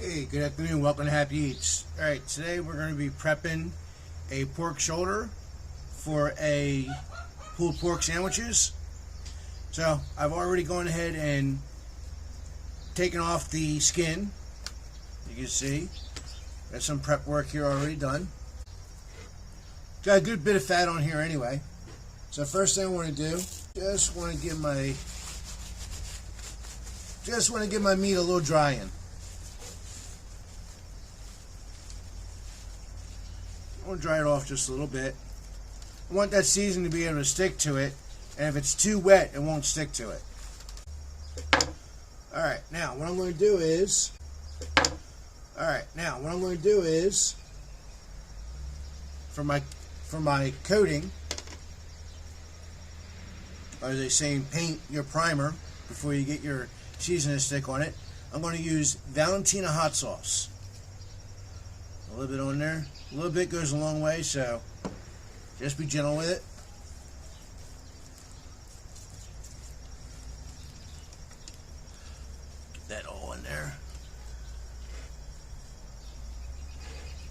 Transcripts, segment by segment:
Hey, good afternoon. Welcome to Happy Eats. All right, today we're going to be prepping a pork shoulder for a pulled pork sandwiches. So I've already gone ahead and taken off the skin. You can see got some prep work here already done. Got a good bit of fat on here anyway. So first thing I want to do, just want to give my meat a little drying. I want to dry it off just a little bit. I want that seasoning to be able to stick to it, and if it's too wet, it won't stick to it. Alright, now what I'm going to do is, for my coating, or as they say, paint your primer before you get your seasoning stick on it, I'm going to use Valentina hot sauce. A little bit on there. A little bit goes a long way, so just be gentle with it. Get that all in there.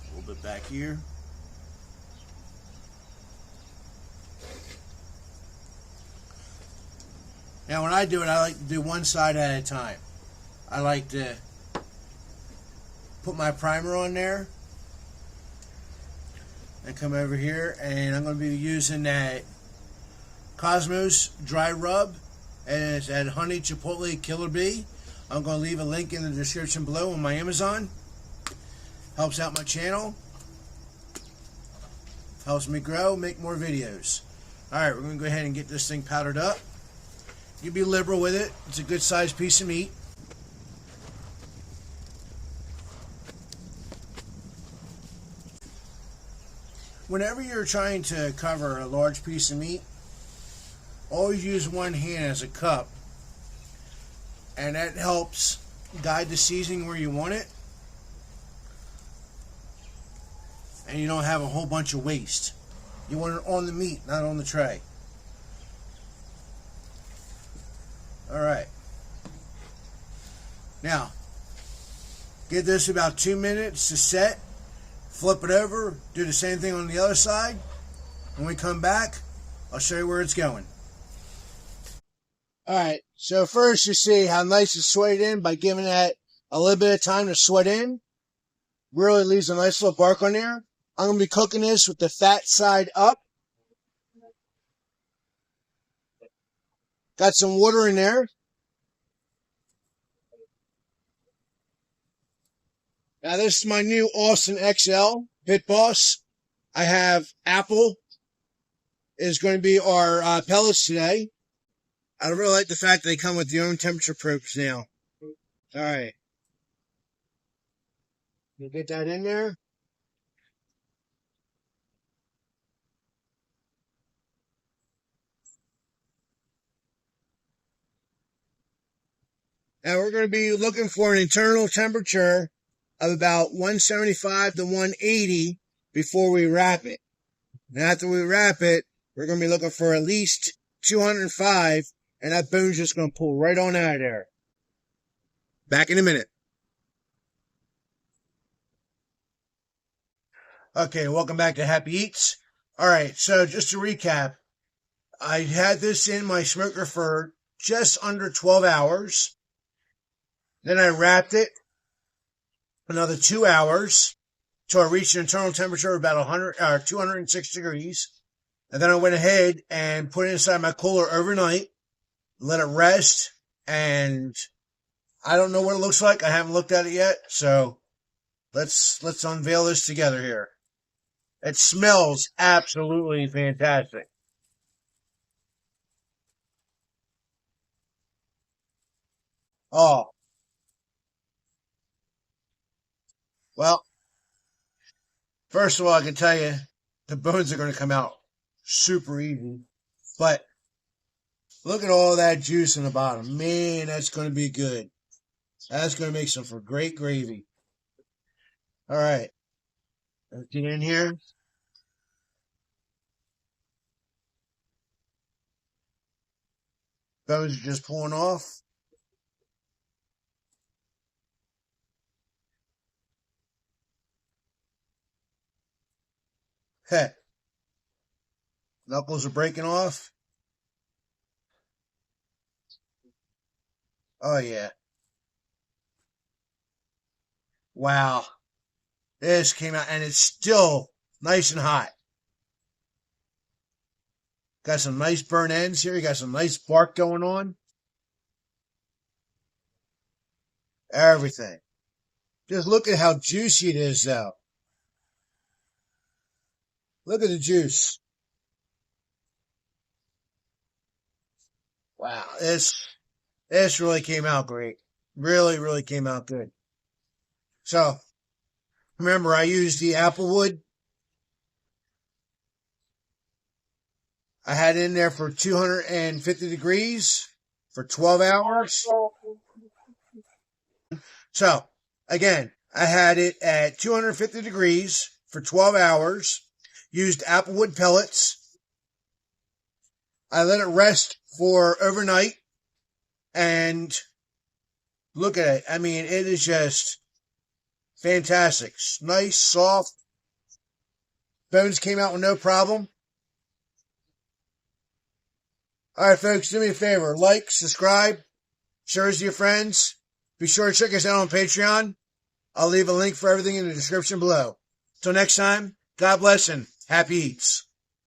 A little bit back here. Now when I do it, I like to do one side at a time. I like to put my primer on there and come over here, and I'm going to be using that Cosmos dry rub, and it's at Honey Chipotle Killer Bee. I'm going to leave a link in the description below on my Amazon. Helps out my channel, helps me grow, make more videos. Alright, we're going to go ahead and get this thing powdered up. You be liberal with it. It's a good sized piece of meat. Whenever you're trying to cover a large piece of meat, always use one hand as a cup, and that helps guide the seasoning where you want it, and you don't have a whole bunch of waste. You want it on the meat, not on the tray. Alright, now give this about 2 minutes to set. Flip it over, do the same thing on the other side. When we come back, I'll show you where it's going. Alright, so first you see how nice it's sweated in by giving that a little bit of time to sweat in. Really leaves a nice little bark on there. I'm going to be cooking this with the fat side up. Got some water in there. Now this is my new Austin XL Pitt Boss. I have apple is going to be our pellets today. I really like the fact that they come with their own temperature probes now. Alright. You get that in there. Now we're going to be looking for an internal temperature of about 175 to 180 before we wrap it. And after we wrap it, we're going to be looking for at least 205, and that bone's just going to pull right on out of there. Back in a minute. Okay, welcome back to Happy Eats. Alright, so just to recap, I had this in my smoker for just under 12 hours. Then I wrapped it another 2 hours till I reached an internal temperature of about 206 degrees. And then I went ahead and put it inside my cooler overnight, let it rest, and I don't know what it looks like. I haven't looked at it yet, so let's unveil this together here. It smells absolutely fantastic. Oh, well, first of all, I can tell you the bones are going to come out super easy, but look at all that juice in the bottom. Man, that's going to be good. That's going to make some for great gravy. All right, let's get in here. Bones are just pulling off. Heh, knuckles are breaking off. Oh, yeah. Wow. This came out, and it's still nice and hot. Got some nice burn ends here. You got some nice bark going on. Everything. Just look at how juicy it is, though. Look at the juice. Wow. This really came out great. Really, really came out good. So, remember, I used the applewood. I had it in there for 250 degrees for 12 hours. So, again, I had it at 250 degrees for 12 hours, used applewood pellets. I let it rest for overnight, and look at it. I mean, it is just fantastic. Nice, soft. Bones came out with no problem. All right, folks, do me a favor. Like, subscribe, share it to your friends. Be sure to check us out on Patreon. I'll leave a link for everything in the description below. Till next time, God bless and happy eats.